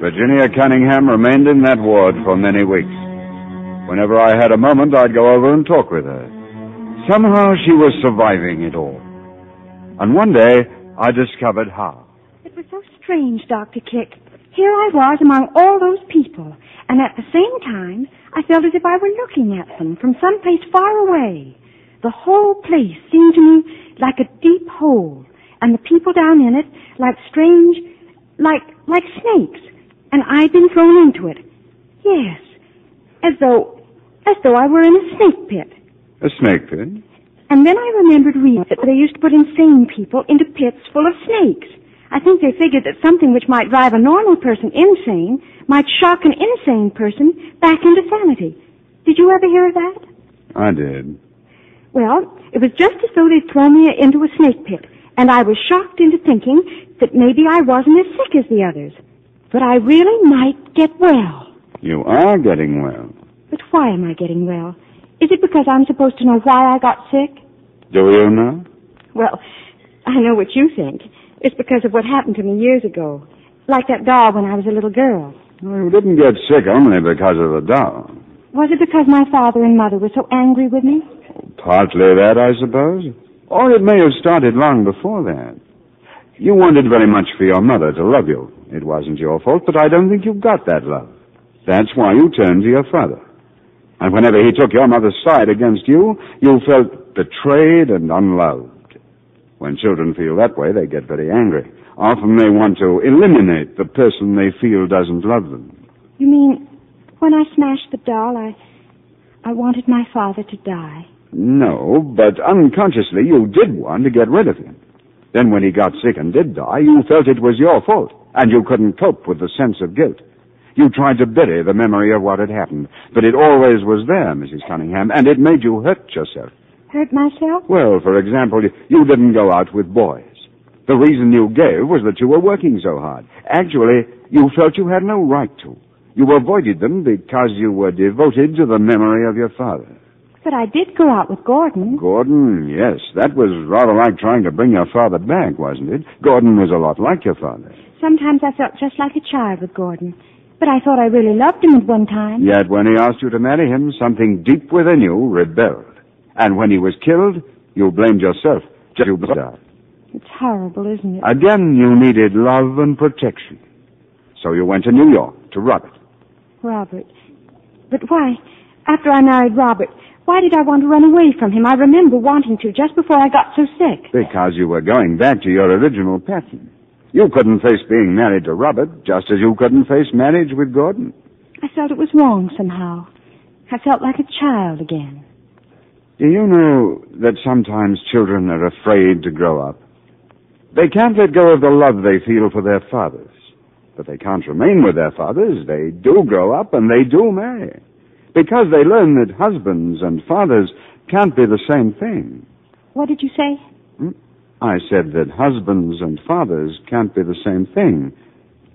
Virginia Cunningham remained in that ward for many weeks. Whenever I had a moment, I'd go over and talk with her. Somehow she was surviving it all. And one day, I discovered how. It was so strange, Dr. Kick. Here I was among all those people, and at the same time, I felt as if I were looking at them from someplace far away. The whole place seemed to me like a deep hole, and the people down in it like strange, like snakes, and I'd been thrown into it. Yes, as though I were in a snake pit. A snake pit? And then I remembered reading that they used to put insane people into pits full of snakes. I think they figured that something which might drive a normal person insane might shock an insane person back into sanity. Did you ever hear of that? I did. Well, it was just as though they'd thrown me into a snake pit, and I was shocked into thinking that maybe I wasn't as sick as the others. But I really might get well. You are getting well. But why am I getting well? Is it because I'm supposed to know why I got sick? Do you know? Well, I know what you think. It's because of what happened to me years ago. Like that doll when I was a little girl. Well, you didn't get sick only because of the doll. Was it because my father and mother were so angry with me? Partly that, I suppose. Or it may have started long before that. You wanted very much for your mother to love you. It wasn't your fault, but I don't think you got that love. That's why you turned to your father. And whenever he took your mother's side against you, you felt betrayed and unloved. When children feel that way, they get very angry. Often they want to eliminate the person they feel doesn't love them. You mean, when I smashed the doll, I wanted my father to die? No, but unconsciously you did want to get rid of him. Then when he got sick and did die, you felt it was your fault, and you couldn't cope with the sense of guilt. You tried to bury the memory of what had happened, but it always was there, Mrs. Cunningham, and it made you hurt yourself. Hurt myself? Well, for example, you didn't go out with boys. The reason you gave was that you were working so hard. Actually, you felt you had no right to. You avoided them because you were devoted to the memory of your father. But I did go out with Gordon. Gordon, yes. That was rather like trying to bring your father back, wasn't it? Gordon was a lot like your father. Sometimes I felt just like a child with Gordon. But I thought I really loved him at one time. Yet when he asked you to marry him, something deep within you rebelled. And when he was killed, you blamed yourself. Just you died. It's horrible, isn't it? Again, you needed love and protection. So you went to New York to Robert. Robert. But why? After I married Robert, why did I want to run away from him? I remember wanting to just before I got so sick. Because you were going back to your original pattern. You couldn't face being married to Robert, just as you couldn't face marriage with Gordon. I felt it was wrong somehow. I felt like a child again. Do you know that sometimes children are afraid to grow up? They can't let go of the love they feel for their fathers. But they can't remain with their fathers. They do grow up and they do marry. Because they learn that husbands and fathers can't be the same thing. What did you say? I said that husbands and fathers can't be the same thing.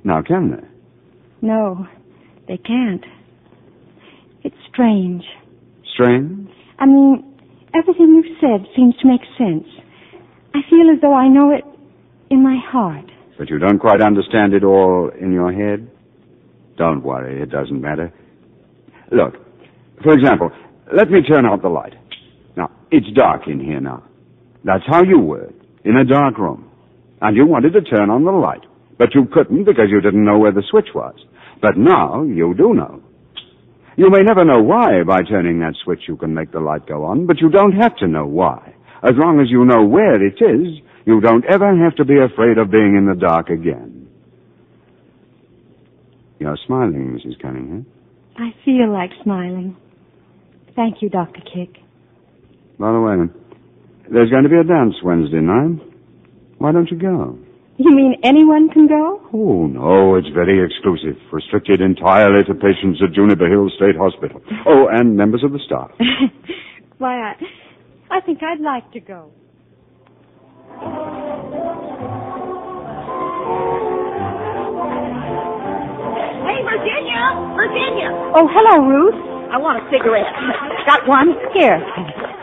Now, can they? No, they can't. It's strange. Strange? I mean, everything you've said seems to make sense. I feel as though I know it in my heart. But you don't quite understand it all in your head? Don't worry, it doesn't matter. Look, for example, let me turn out the light. Now, it's dark in here now. That's how you were, in a dark room. And you wanted to turn on the light, but you couldn't because you didn't know where the switch was. But now you do know. You may never know why by turning that switch you can make the light go on, but you don't have to know why. As long as you know where it is, you don't ever have to be afraid of being in the dark again. You're smiling, Mrs. Cunningham. I feel like smiling. Thank you, Dr. Kick. By the way, there's going to be a dance Wednesday night. Why don't you go? You mean anyone can go? Oh, no, it's very exclusive. Restricted entirely to patients at Juniper Hill State Hospital. Oh, and members of the staff. Why, I think I'd like to go. Hey, Virginia! Oh, hello, Ruth. I want a cigarette. Got one? Here.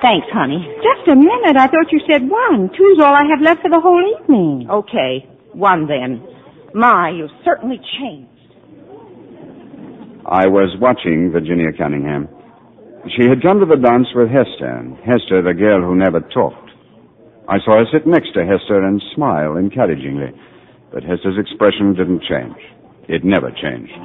Thanks, honey. Just a minute. I thought you said one. Two's all I have left for the whole evening. Okay, one then. My, you've certainly changed. I was watching Virginia Cunningham. She had come to the dance with Hester, Hester, the girl who never talked. I saw her sit next to Hester and smile encouragingly, but Hester's expression didn't change. It never changed.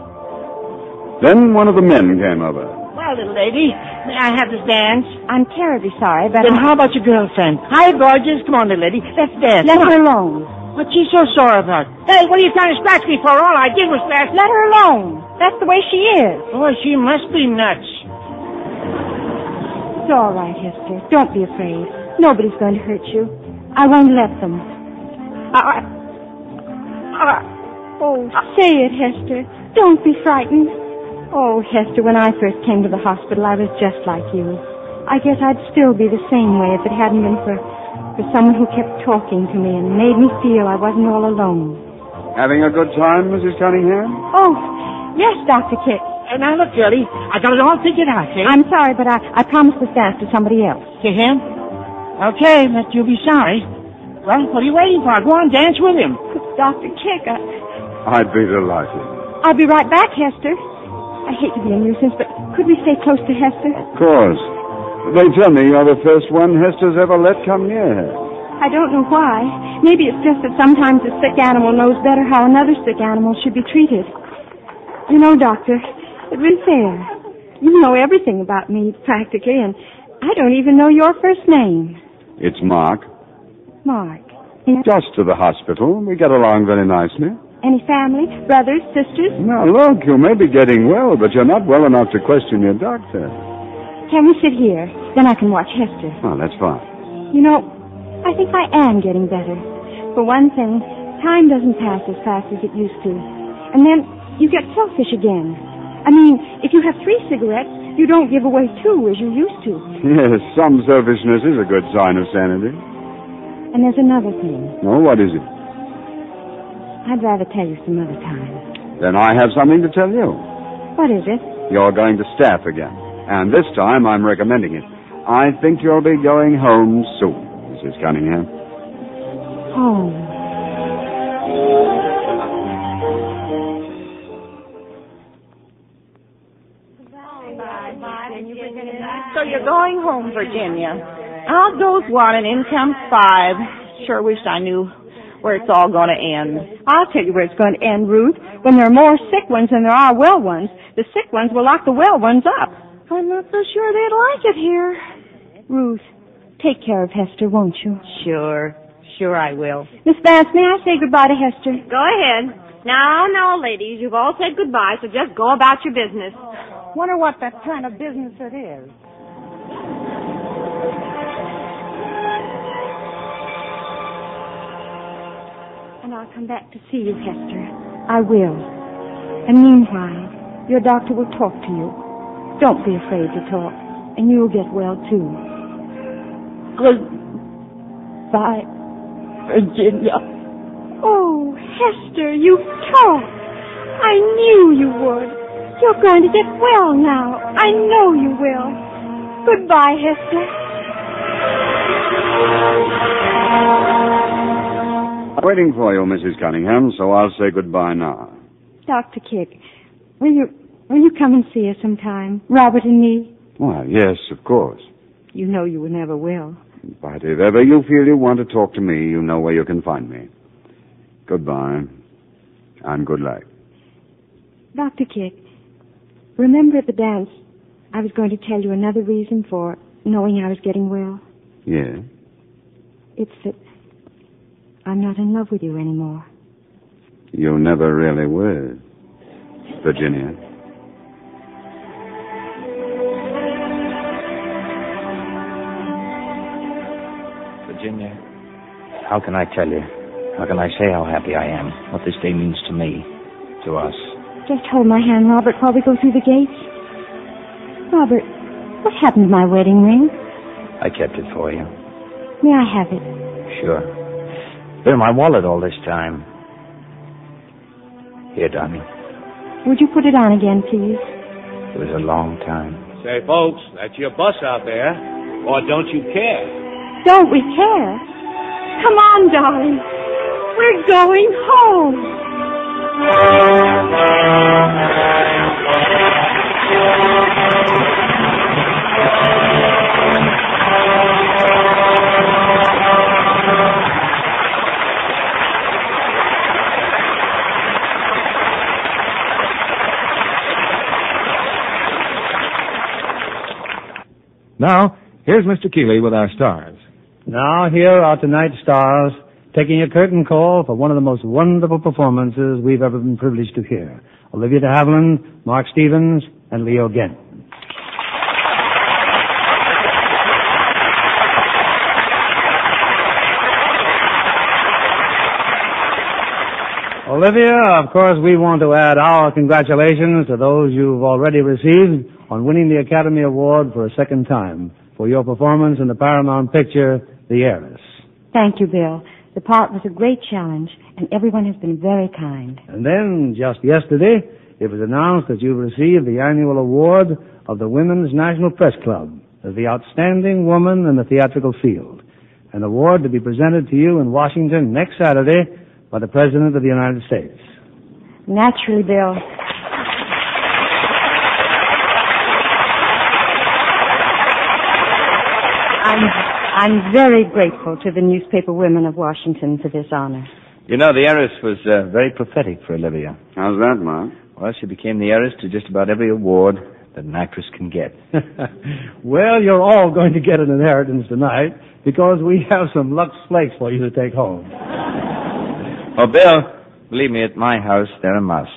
Then one of the men came over. Well, little lady, may I have this dance? I'm terribly sorry, but Then how about your girlfriend? Hi, gorgeous. Come on, little lady. Let's dance. let her alone. What's she so sore about? Hey, what are you trying to scratch me for? All I did was scratch. Let her alone. That's the way she is. Oh, she must be nuts. It's all right, Hester. Don't be afraid. Nobody's going to hurt you. I won't let them. Oh, say it, Hester. Don't be frightened. Oh, Hester, when I first came to the hospital, I was just like you. I guess I'd still be the same way if it hadn't been for someone who kept talking to me and made me feel I wasn't all alone. Having a good time, Mrs. Cunningham? Oh, yes, Dr. Kick. Now, look, girlie, I got it all figured out, see? I'm sorry, but I promised this dance to somebody else. To him? Okay, but you'll be sorry. Well, what are you waiting for? Go on, dance with him. Dr. Kick, I'd be delighted. I'll be right back, Hester. I hate to be a nuisance, but could we stay close to Hester? Of course. They tell me you're the first one Hester's ever let come near her. I don't know why. Maybe it's just that sometimes a sick animal knows better how another sick animal should be treated. You know, Doctor, it isn't fair. You know everything about me, practically, and I don't even know your first name. It's Mark. Mark. Yeah. Just to the hospital. We get along very nicely. Any family? Brothers? Sisters? Now, look, you may be getting well, but you're not well enough to question your doctor. Can we sit here? Then I can watch Hester. Oh, that's fine. You know, I think I am getting better. For one thing, time doesn't pass as fast as it used to. And then you get selfish again. I mean, if you have 3 cigarettes, you don't give away 2 as you used to. Yes, some selfishness is a good sign of sanity. And there's another thing. Oh, what is it? I'd rather tell you some other time. Then I have something to tell you. What is it? You're going to staff again. And this time I'm recommending it. I think you'll be going home soon, Mrs. Cunningham. Home. So you're going home, Virginia. Outgoes 1 and income 5. Sure wish I knew where it's all going to end. I'll tell you where it's going to end, Ruth. When there are more sick ones than there are well ones, the sick ones will lock the well ones up. I'm not so sure they'd like it here. Ruth, take care of Hester, won't you? Sure I will. Miss Vance, may I say goodbye to Hester? Go ahead. No, ladies. You've all said goodbye, so just go about your business. Wonder what that kind of business it is. And I'll come back to see you, Hester. I will. And meanwhile, your doctor will talk to you. Don't be afraid to talk, and you'll get well, too. Goodbye, Virginia. Oh, Hester, you talk. I knew you would. You're going to get well now. I know you will. Goodbye, Hester. I'm waiting for you, Mrs. Cunningham, so I'll say goodbye now. Dr. Kick, will you come and see us sometime? Robert and me? Well, yes, of course. You know you never will. But if ever you feel you want to talk to me, you know where you can find me. Goodbye, and good luck. Dr. Kick, remember at the dance, I was going to tell you another reason for knowing I was getting well? Yes? It's that I'm not in love with you anymore. You never really were, Virginia. Virginia, how can I tell you? How can I say how happy I am? What this day means to me, to us. Just hold my hand, Robert, while we go through the gates. Robert, what happened to my wedding ring? I kept it for you. May I have it? Sure. Been in my wallet all this time. Here, darling. Would you put it on again, please? It was a long time. Say, folks, that's your bus out there. Or don't you care? Don't we care? Come on, darling. We're going home. Now, here's Mr. Keeley with our stars. Now, here are tonight's stars, taking a curtain call for one of the most wonderful performances we've ever been privileged to hear. Olivia de Havilland, Mark Stevens, and Leo Gent. Olivia, of course, we want to add our congratulations to those you've already received on winning the Academy Award for a second time for your performance in the Paramount picture, The Heiress. Thank you, Bill. The part was a great challenge, and everyone has been very kind. And then, just yesterday, it was announced that you received the annual award of the Women's National Press Club as the outstanding woman in the theatrical field, an award to be presented to you in Washington next Saturday by the President of the United States. Naturally, Bill. I'm very grateful to the newspaper women of Washington for this honor. You know, the heiress was very prophetic for Olivia. How's that, Mark? Well, she became the heiress to just about every award that an actress can get. Well, you're all going to get an inheritance tonight because we have some Lux Flakes for you to take home. Oh, Bill, believe me, at my house, they're a must.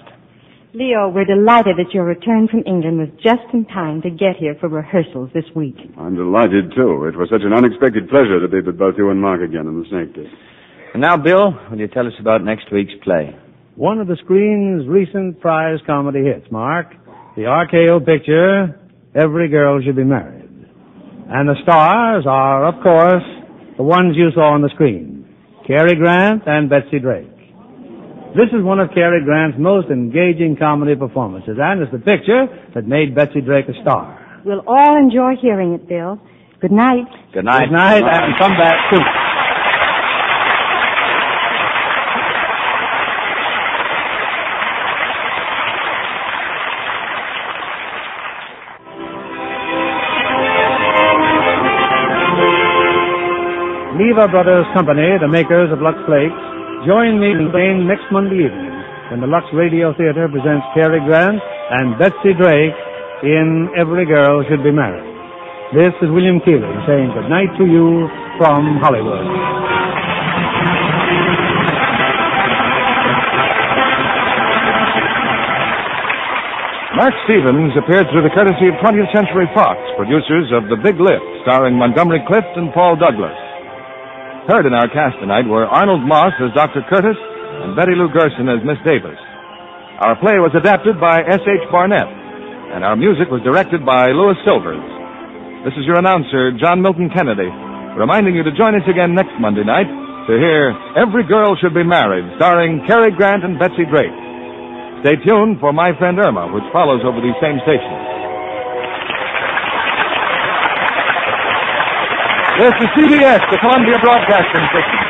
Leo, we're delighted that your return from England was just in time to get here for rehearsals this week. I'm delighted, too. It was such an unexpected pleasure to be with both you and Mark again in the Snake Pit. And now, Bill, will you tell us about next week's play? One of the screen's recent prize comedy hits, Mark. The RKO picture, Every Girl Should Be Married. And the stars are, of course, the ones you saw on the screen. Cary Grant and Betsy Drake. This is one of Cary Grant's most engaging comedy performances, and it's the picture that made Betsy Drake a star. We'll all enjoy hearing it, Bill. Good night. Good night. Good night, and come back soon. Lever Brothers Company, the makers of Lux Flakes, join me in Spain next Monday evening when the Lux Radio Theater presents Cary Grant and Betsy Drake in Every Girl Should Be Married. This is William Keeley saying good night to you from Hollywood. Mark Stevens appeared through the courtesy of 20th Century Fox, producers of The Big Lift, starring Montgomery Clift and Paul Douglas. Heard in our cast tonight were Arnold Moss as Dr. Curtis and Betty Lou Gerson as Miss Davis. Our play was adapted by S.H. Barnett, and our music was directed by Louis Silvers. This is your announcer, John Milton Kennedy, reminding you to join us again next Monday night to hear Every Girl Should Be Married, starring Cary Grant and Betsy Drake. Stay tuned for My Friend Irma, which follows over these same stations. This is CBS, the Columbia Broadcasting System.